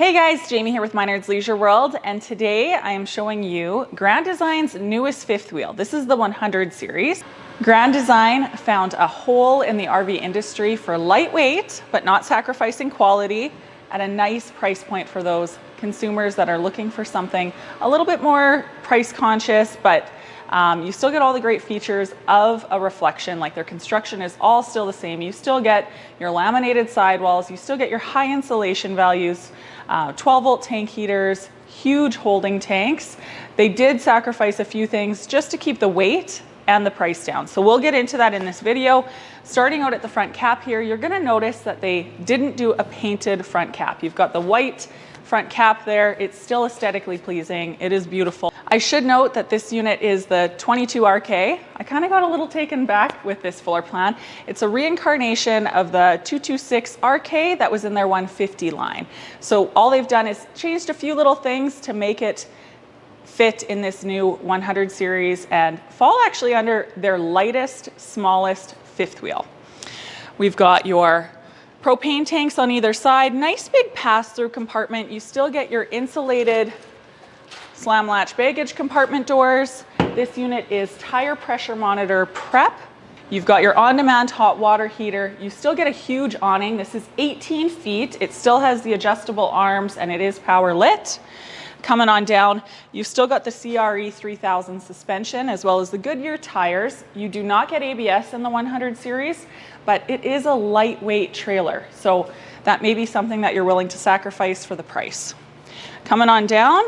Hey guys, Jamie here with Minard's Leisure World, and today I am showing you Grand Design's newest fifth wheel. This is the 100 series. Grand Design found a hole in the RV industry for lightweight, but not sacrificing quality, at a nice price point for those consumers that are looking for something a little bit more price conscious, but you still get all the great features of a reflection. Like, their construction is all still the same. You still get your laminated sidewalls, you still get your high insulation values, 12-volt tank heaters, huge holding tanks. They did sacrifice a few things just to keep the weight and the price down. So we'll get into that in this video. Starting out at the front cap here, you're gonna notice that they didn't do a painted front cap. You've got the white front cap there. It's still aesthetically pleasing. It is beautiful. I should note that this unit is the 22 RK. I kind of got a little taken back with this floor plan. It's a reincarnation of the 226 RK that was in their 150 line. So all they've done is changed a few little things to make it fit in this new 100 series and fall actually under their lightest, smallest fifth wheel. We've got your propane tanks on either side, nice big pass-through compartment. You still get your insulated slam latch baggage compartment doors. This unit is tire pressure monitor prep. You've got your on-demand hot water heater. You still get a huge awning. This is 18 feet. It still has the adjustable arms and it is power lit. Coming on down, you've still got the CRE 3000 suspension as well as the Goodyear tires. You do not get ABS in the 100 series, but it is a lightweight trailer. So that may be something that you're willing to sacrifice for the price. Coming on down,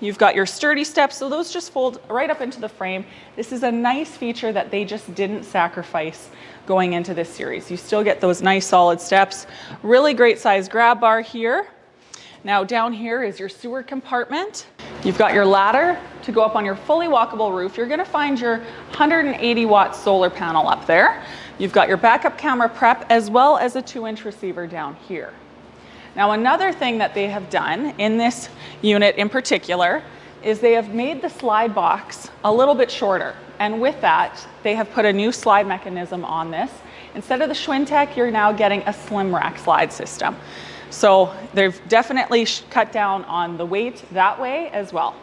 you've got your sturdy steps. So those just fold right up into the frame. This is a nice feature that they just didn't sacrifice going into this series. You still get those nice solid steps. Really great size grab bar here. Now down here is your sewer compartment. You've got your ladder to go up on your fully walkable roof. You're gonna find your 180 watt solar panel up there. You've got your backup camera prep as well as a 2-inch receiver down here. Now another thing that they have done in this unit in particular is they have made the slide box a little bit shorter. And with that, they have put a new slide mechanism on this. Instead of the Schwintek, you're now getting a slim rack slide system. So they've definitely cut down on the weight that way as well.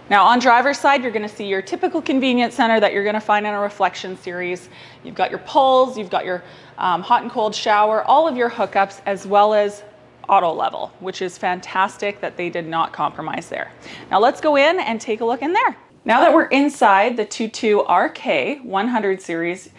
Now on driver's side, you're gonna see your typical convenience center that you're gonna find in a reflection series. You've got your pulls, you've got your hot and cold shower, all of your hookups, as well as auto level, which is fantastic that they did not compromise there. Now let's go in and take a look in there. Now that we're inside the 22 RK 100 series,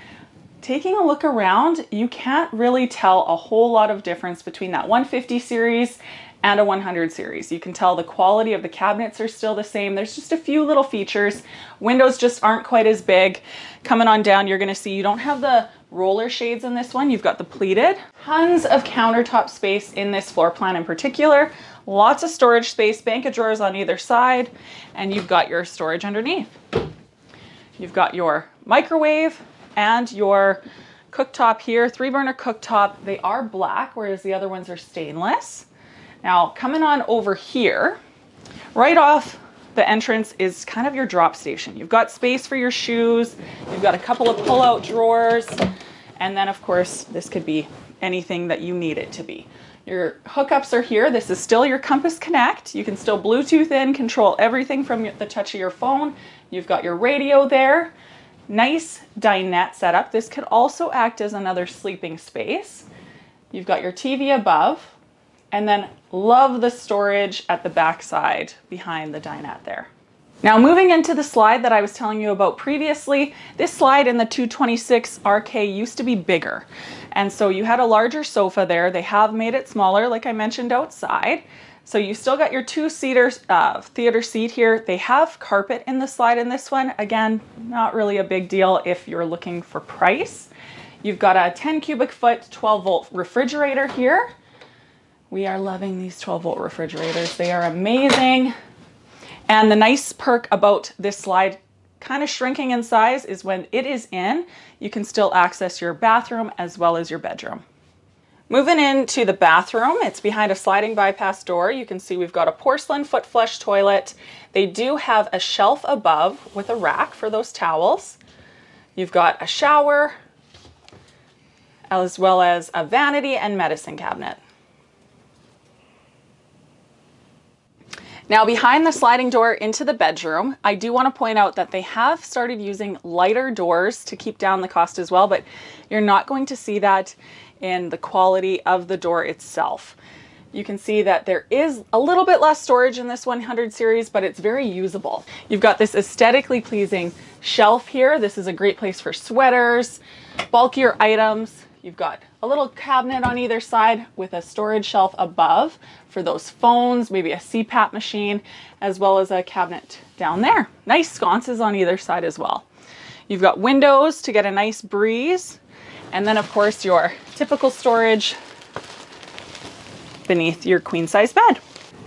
taking a look around, you can't really tell a whole lot of difference between that 150 series and a 100 series. You can tell the quality of the cabinets are still the same. There's just a few little features. Windows just aren't quite as big. Coming on down, you're gonna see you don't have the roller shades in this one. You've got the pleated. Tons of countertop space in this floor plan in particular. Lots of storage space, bank of drawers on either side, and you've got your storage underneath. You've got your microwave and your cooktop here, 3-burner cooktop. They are black, whereas the other ones are stainless. Now, coming on over here, right off the entrance is kind of your drop station. You've got space for your shoes, you've got a couple of pull-out drawers, and then of course, this could be anything that you need it to be. Your hookups are here. This is still your Compass Connect. You can still Bluetooth in, control everything from the touch of your phone. You've got your radio there. Nice dinette setup. This could also act as another sleeping space. You've got your TV above, and then love the storage at the back side behind the dinette there. Now moving into the slide that I was telling you about previously, this slide in the 226 RK used to be bigger. And so you had a larger sofa there. They have made it smaller, like I mentioned outside. So you still got your 2-seater theater seat here. They have carpet in the slide in this one. Again, not really a big deal if you're looking for price. You've got a 10 cubic foot, 12-volt refrigerator here. We are loving these 12-volt refrigerators. They are amazing. And the nice perk about this slide kind of shrinking in size is when it is in, you can still access your bathroom as well as your bedroom. Moving into the bathroom, it's behind a sliding bypass door. You can see we've got a porcelain foot flush toilet. They do have a shelf above with a rack for those towels. You've got a shower, as well as a vanity and medicine cabinet. Now behind the sliding door into the bedroom, I do want to point out that they have started using lighter doors to keep down the cost as well, but you're not going to see that in the quality of the door itself. You can see that there is a little bit less storage in this 100 series, but it's very usable. You've got this aesthetically pleasing shelf here. This is a great place for sweaters, bulkier items. You've got a little cabinet on either side with a storage shelf above for those phones, maybe a CPAP machine, as well as a cabinet down there. Nice sconces on either side as well. You've got windows to get a nice breeze. And then of course your typical storage beneath your queen size bed.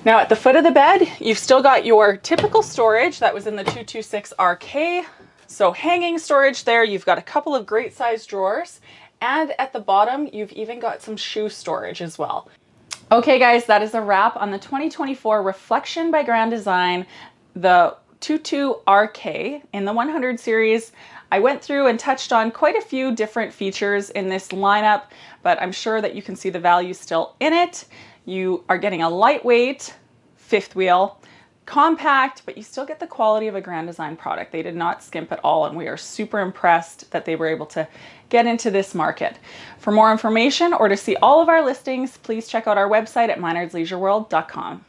Now at the foot of the bed, you've still got your typical storage that was in the 226 RK. So hanging storage there, you've got a couple of great sized drawers. And at the bottom, you've even got some shoe storage as well. Okay guys, that is a wrap on the 2024 Reflection by Grand Design, the 22 RK in the 100 series. I went through and touched on quite a few different features in this lineup, but I'm sure that you can see the value still in it. You are getting a lightweight fifth wheel, compact, but you still get the quality of a Grand Design product. They did not skimp at all, and we are super impressed that they were able to get into this market. For more information or to see all of our listings, please check out our website at minardsleisureworld.com.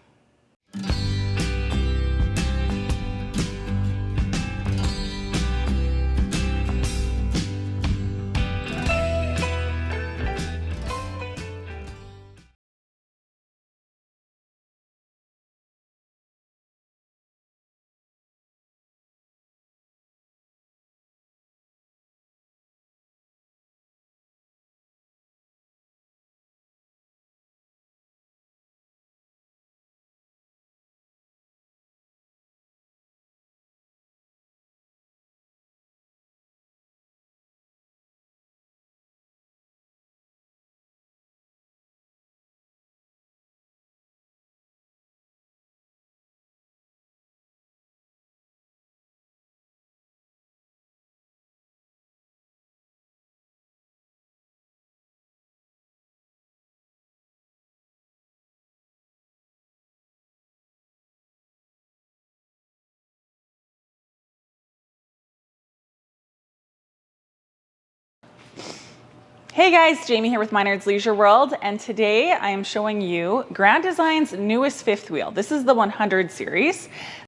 Hey guys, Jamie here with Minard's Leisure World, and today I am showing you Grand Design's newest fifth wheel. This is the 100 series.